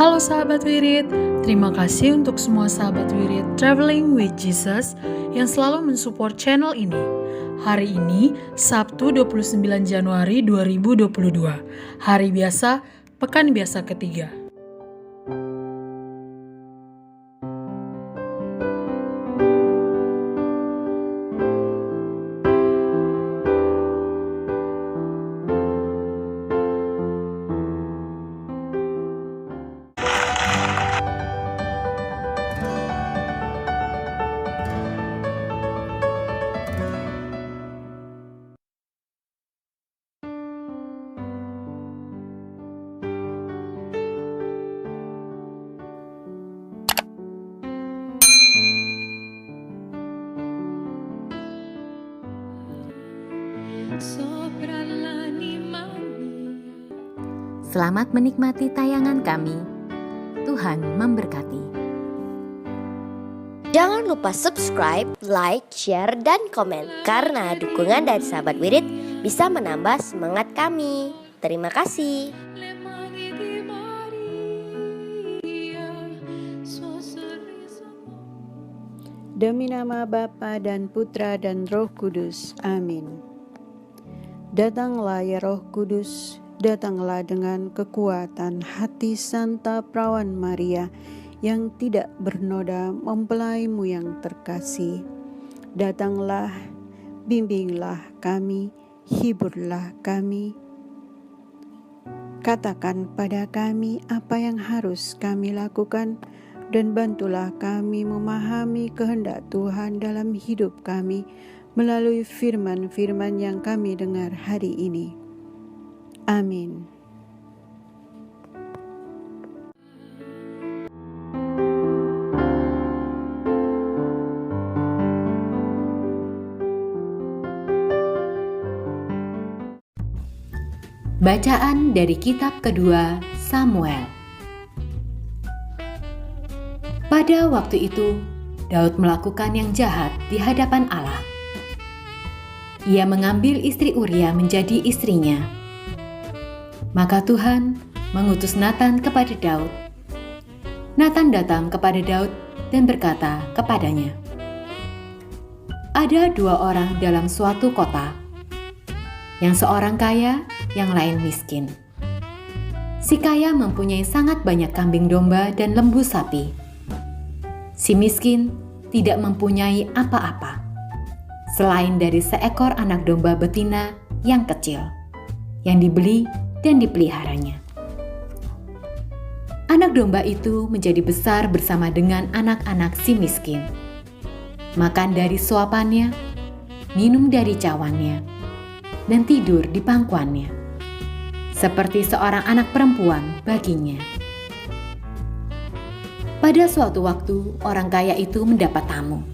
Halo sahabat Wirid, terima kasih untuk semua sahabat Wirid Traveling with Jesus yang selalu mensupport channel ini. Hari ini, Sabtu 29 Januari 2022, hari biasa, pekan biasa ketiga. Selamat menikmati tayangan kami. Tuhan memberkati. Jangan lupa subscribe, like, share, dan komen. Karena dukungan dari sahabat Wirid bisa menambah semangat kami. Terima kasih. Demi nama Bapa dan Putra dan Roh Kudus. Amin. Datanglah ya Roh Kudus, datanglah dengan kekuatan hati Santa Perawan Maria yang tidak bernoda mempelaimu yang terkasih. Datanglah, bimbinglah kami, hiburlah kami. Katakan pada kami apa yang harus kami lakukan dan bantulah kami memahami kehendak Tuhan dalam hidup kami melalui firman-firman yang kami dengar hari ini. Amin. Bacaan dari kitab kedua Samuel. Pada waktu itu, Daud melakukan yang jahat di hadapan Allah. Ia mengambil istri Uria menjadi istrinya. Maka Tuhan mengutus Natan kepada Daud. Natan datang kepada Daud dan berkata kepadanya, "Ada dua orang dalam suatu kota, yang seorang kaya, yang lain miskin. Si kaya mempunyai sangat banyak kambing domba dan lembu sapi. Si miskin tidak mempunyai apa-apa, selain dari seekor anak domba betina yang kecil, yang dibeli dan dipeliharanya. Anak domba itu menjadi besar bersama dengan anak-anak si miskin. Makan dari suapannya, minum dari cawannya, dan tidur di pangkuannya, seperti seorang anak perempuan baginya." Pada suatu waktu, orang kaya itu mendapat tamu.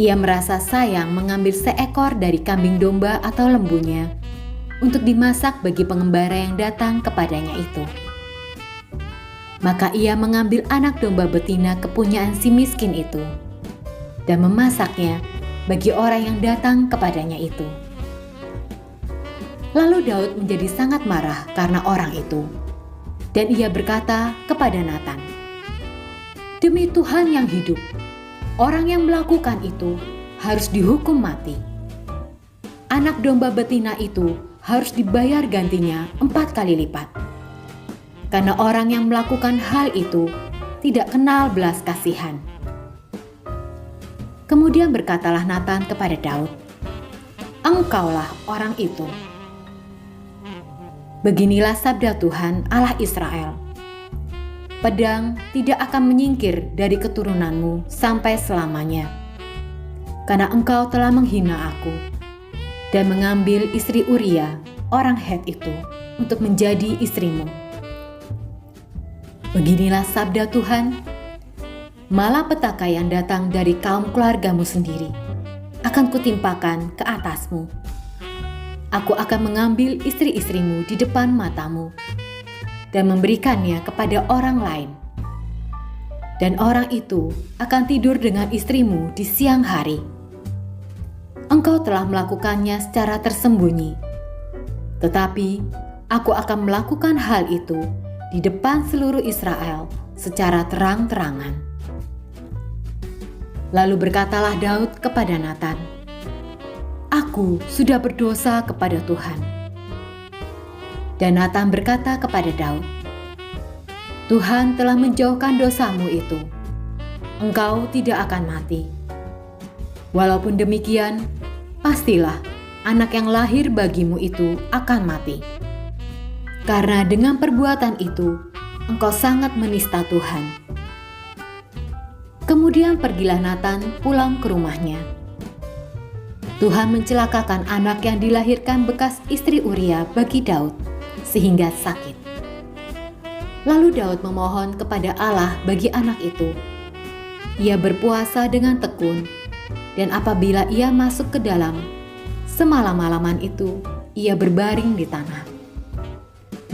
Ia merasa sayang mengambil seekor dari kambing domba atau lembunya untuk dimasak bagi pengembara yang datang kepadanya itu. Maka ia mengambil anak domba betina kepunyaan si miskin itu dan memasaknya bagi orang yang datang kepadanya itu. Lalu Daud menjadi sangat marah karena orang itu, dan ia berkata kepada Natan, "Demi Tuhan yang hidup, orang yang melakukan itu harus dihukum mati. Anak domba betina itu harus dibayar gantinya 4 kali lipat. Karena orang yang melakukan hal itu tidak kenal belas kasihan." Kemudian berkatalah Natan kepada Daud, "Engkaulah orang itu. Beginilah sabda Tuhan Allah Israel, pedang tidak akan menyingkir dari keturunanmu sampai selamanya, karena engkau telah menghina aku dan mengambil istri Uria, orang Het itu, untuk menjadi istrimu. Beginilah sabda Tuhan, malapetaka yang datang dari kaum keluargamu sendiri akan kutimpakan ke atasmu. Aku akan mengambil istri-istrimu di depan matamu dan memberikannya kepada orang lain. Dan orang itu akan tidur dengan istrimu di siang hari. Engkau telah melakukannya secara tersembunyi, tetapi aku akan melakukan hal itu di depan seluruh Israel secara terang-terangan. Lalu berkatalah Daud kepada Natan, "Aku sudah berdosa kepada Tuhan." Dan Natan berkata kepada Daud, "Tuhan telah menjauhkan dosamu itu. Engkau tidak akan mati. Walaupun demikian, pastilah anak yang lahir bagimu itu akan mati. Karena dengan perbuatan itu, engkau sangat menista Tuhan." Kemudian pergilah Natan pulang ke rumahnya. Tuhan mencelakakan anak yang dilahirkan bekas istri Uria bagi Daud, sehingga sakit. Lalu Daud memohon kepada Allah bagi anak itu. Ia berpuasa dengan tekun, dan apabila ia masuk ke dalam, semalam-malaman itu ia berbaring di tanah.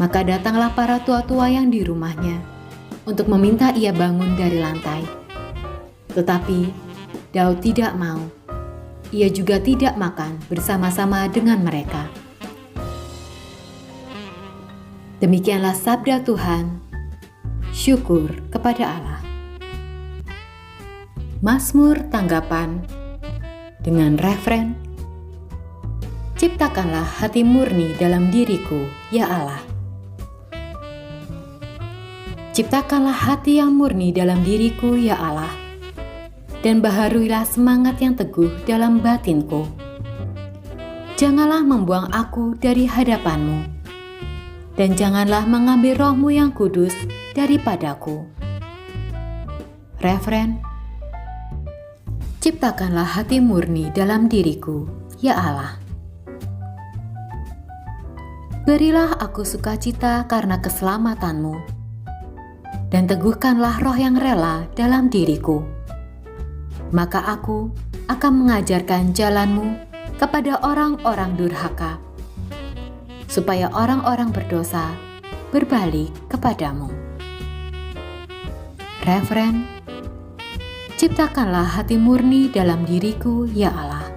Maka datanglah para tua-tua yang di rumahnya untuk meminta ia bangun dari lantai. Tetapi Daud tidak mau. Ia juga tidak makan bersama-sama dengan mereka. Demikianlah sabda Tuhan. Syukur kepada Allah. Mazmur tanggapan dengan referen, "Ciptakanlah hati murni dalam diriku, ya Allah." Ciptakanlah hati yang murni dalam diriku, ya Allah, dan baharuilah semangat yang teguh dalam batinku. Janganlah membuang aku dari hadapanmu, dan janganlah mengambil rohmu yang kudus daripadaku. Referen, ciptakanlah hati murni dalam diriku, ya Allah. Berilah aku sukacita karena keselamatanmu, dan teguhkanlah roh yang rela dalam diriku. Maka aku akan mengajarkan jalanmu kepada orang-orang durhaka, supaya orang-orang berdosa berbalik kepadamu. Referen, ciptakanlah hati murni dalam diriku, ya Allah.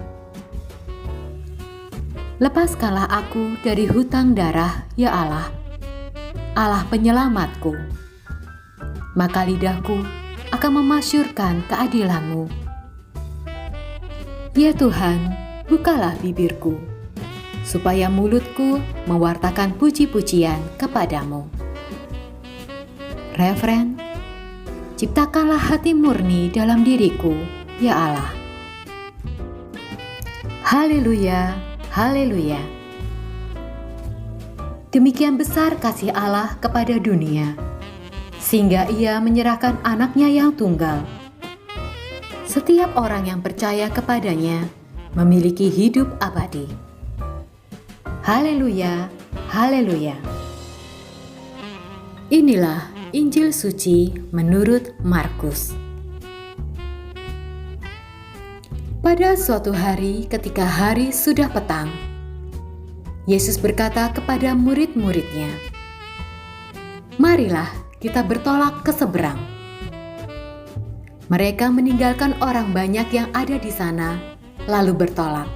Lepaskanlah aku dari hutang darah, ya Allah, Allah penyelamatku. Maka lidahku akan memasyurkan keadilanmu. Ya Tuhan, bukalah bibirku, supaya mulutku mewartakan puji-pujian kepadamu. Referen, ciptakanlah hati murni dalam diriku, ya Allah. Haleluya, haleluya. Demikian besar kasih Allah kepada dunia, sehingga ia menyerahkan anaknya yang tunggal. Setiap orang yang percaya kepadanya memiliki hidup abadi. Haleluya, haleluya. Inilah Injil suci menurut Markus. Pada suatu hari ketika hari sudah petang, Yesus berkata kepada murid-muridnya, "Marilah kita bertolak ke seberang." Mereka meninggalkan orang banyak yang ada di sana, lalu bertolak,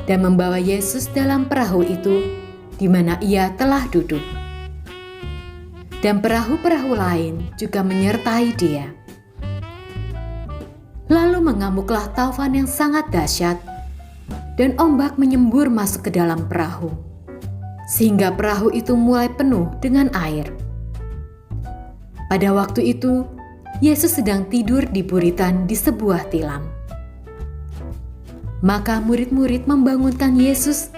dan membawa Yesus dalam perahu itu di mana ia telah duduk. Dan perahu-perahu lain juga menyertai dia. Lalu mengamuklah taufan yang sangat dahsyat, dan ombak menyembur masuk ke dalam perahu, sehingga perahu itu mulai penuh dengan air. Pada waktu itu, Yesus sedang tidur di buritan di sebuah tilam. Maka murid-murid membangunkan Yesus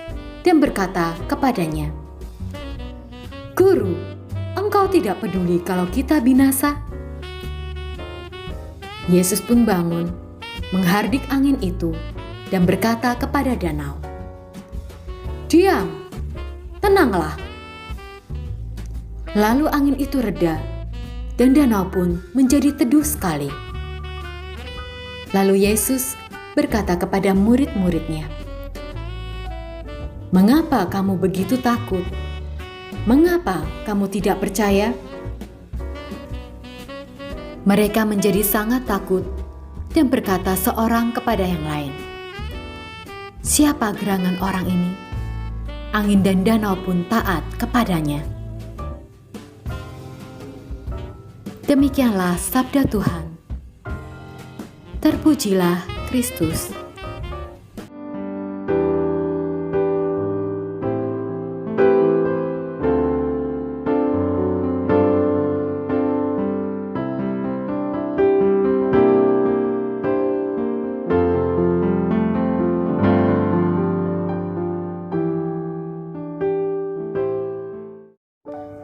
dan berkata kepadanya, "Guru, engkau tidak peduli kalau kita binasa?" Yesus pun bangun, menghardik angin itu, dan berkata kepada danau, "Diam, tenanglah." Lalu angin itu reda, dan danau pun menjadi teduh sekali. Lalu Yesus berkata kepada murid-muridnya, "Mengapa kamu begitu takut? Mengapa kamu tidak percaya?" Mereka menjadi sangat takut dan berkata seorang kepada yang lain, "Siapa gerangan orang ini? Angin dan danau pun taat kepadanya." Demikianlah sabda Tuhan. Terpujilah Kristus.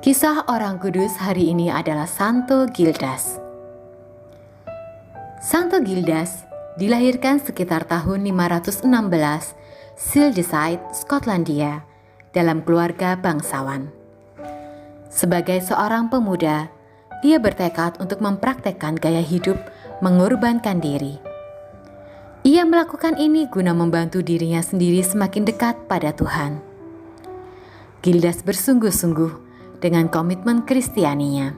Kisah orang kudus hari ini adalah Santo Gildas. Santo Gildas dilahirkan sekitar tahun 516 Sileside, Skotlandia, dalam keluarga bangsawan. Sebagai seorang pemuda, ia bertekad untuk mempraktekkan gaya hidup mengorbankan diri. Ia melakukan ini guna membantu dirinya sendiri semakin dekat pada Tuhan. Gildas bersungguh-sungguh dengan komitmen Kristianinya.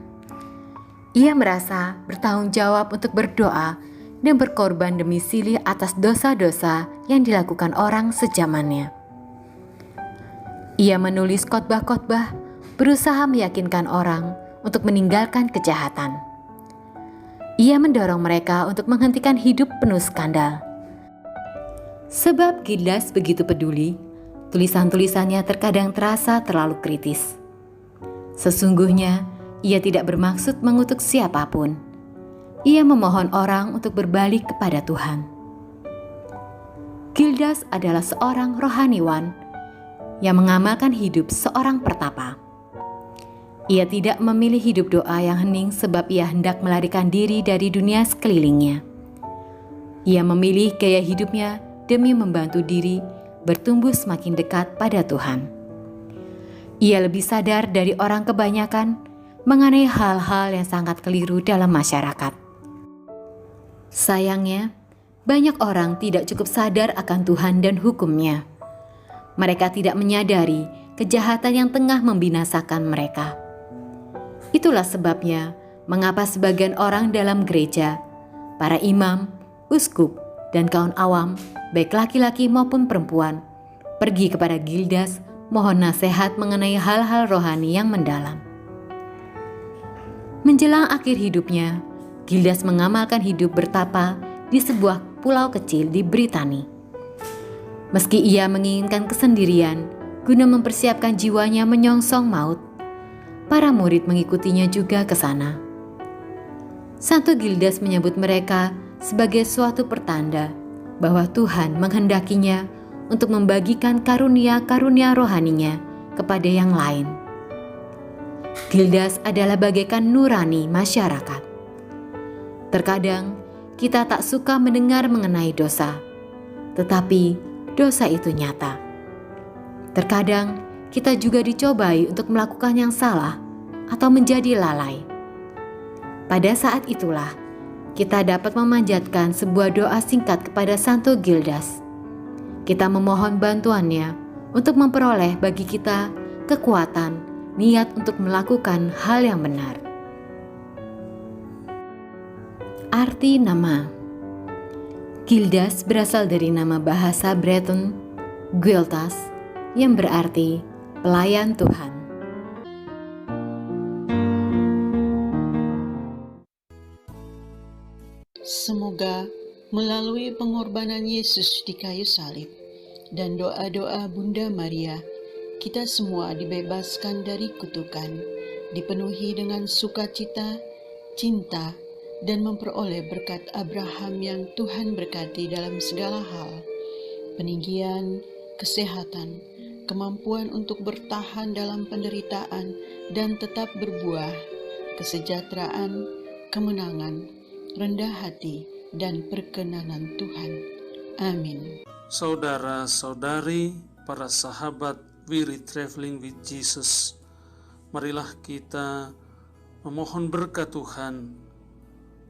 Ia merasa bertanggung jawab untuk berdoa dan berkorban demi silih atas dosa-dosa yang dilakukan orang sejamannya. Ia menulis khotbah-khotbah, berusaha meyakinkan orang untuk meninggalkan kejahatan. Ia mendorong mereka untuk menghentikan hidup penuh skandal. Sebab Gildas begitu peduli, tulisan-tulisannya terkadang terasa terlalu kritis. Sesungguhnya, ia tidak bermaksud mengutuk siapapun. Ia memohon orang untuk berbalik kepada Tuhan. Gildas adalah seorang rohaniwan yang mengamalkan hidup seorang pertapa. Ia tidak memilih hidup doa yang hening sebab ia hendak melarikan diri dari dunia sekelilingnya. Ia memilih gaya hidupnya demi membantu diri bertumbuh semakin dekat pada Tuhan. Ia lebih sadar dari orang kebanyakan mengenai hal-hal yang sangat keliru dalam masyarakat. Sayangnya, banyak orang tidak cukup sadar akan Tuhan dan hukum-Nya. Mereka tidak menyadari kejahatan yang tengah membinasakan mereka. Itulah sebabnya mengapa sebagian orang dalam gereja, para imam, uskup, dan kaum awam, baik laki-laki maupun perempuan, pergi kepada Gildas mohon nasihat mengenai hal-hal rohani yang mendalam. Menjelang akhir hidupnya, Gildas mengamalkan hidup bertapa di sebuah pulau kecil di Britania. Meski ia menginginkan kesendirian guna mempersiapkan jiwanya menyongsong maut, para murid mengikutinya juga ke sana. Santo Gildas menyebut mereka sebagai suatu pertanda bahwa Tuhan menghendakinya untuk membagikan karunia-karunia rohaninya kepada yang lain. Gildas adalah bagaikan nurani masyarakat. Terkadang kita tak suka mendengar mengenai dosa, tetapi dosa itu nyata. Terkadang kita juga dicobai untuk melakukan yang salah atau menjadi lalai. Pada saat itulah kita dapat memanjatkan sebuah doa singkat kepada Santo Gildas. Kita memohon bantuannya untuk memperoleh bagi kita kekuatan, niat untuk melakukan hal yang benar. Arti nama Gildas berasal dari nama bahasa Breton Gueltas yang berarti pelayan Tuhan. Semoga melalui pengorbanan Yesus di kayu salib dan doa-doa Bunda Maria, kita semua dibebaskan dari kutukan, dipenuhi dengan sukacita, cinta, dan memperoleh berkat Abraham yang Tuhan berkati dalam segala hal, peninggian, kesehatan, kemampuan untuk bertahan dalam penderitaan dan tetap berbuah, kesejahteraan, kemenangan, rendah hati, dan perkenanan Tuhan. Amin. Saudara-saudari, para sahabat Wirid Traveling with Jesus, marilah kita memohon berkat Tuhan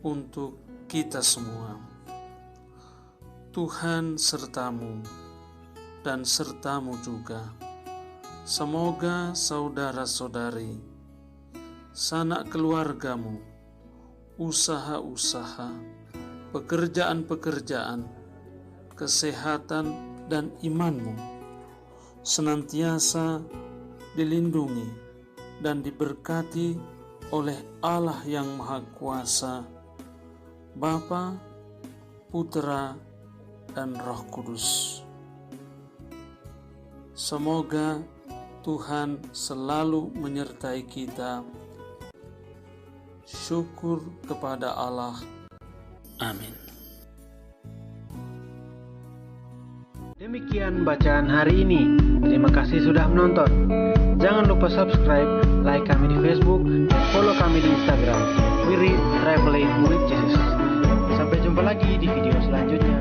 untuk kita semua. Tuhan sertamu dan sertamu juga. Semoga saudara-saudari, sanak keluargamu, usaha-usaha, pekerjaan-pekerjaan, kesehatan, dan imanmu senantiasa dilindungi dan diberkati oleh Allah yang Maha Kuasa, Bapa, Putra, dan Roh Kudus. Semoga Tuhan selalu menyertai kita. Syukur kepada Allah. Amin. Demikian bacaan hari ini. Terima kasih sudah menonton. Jangan lupa subscribe, like kami di Facebook, dan follow kami di Instagram. We Read Traveling with Jesus. Sampai jumpa lagi di video selanjutnya.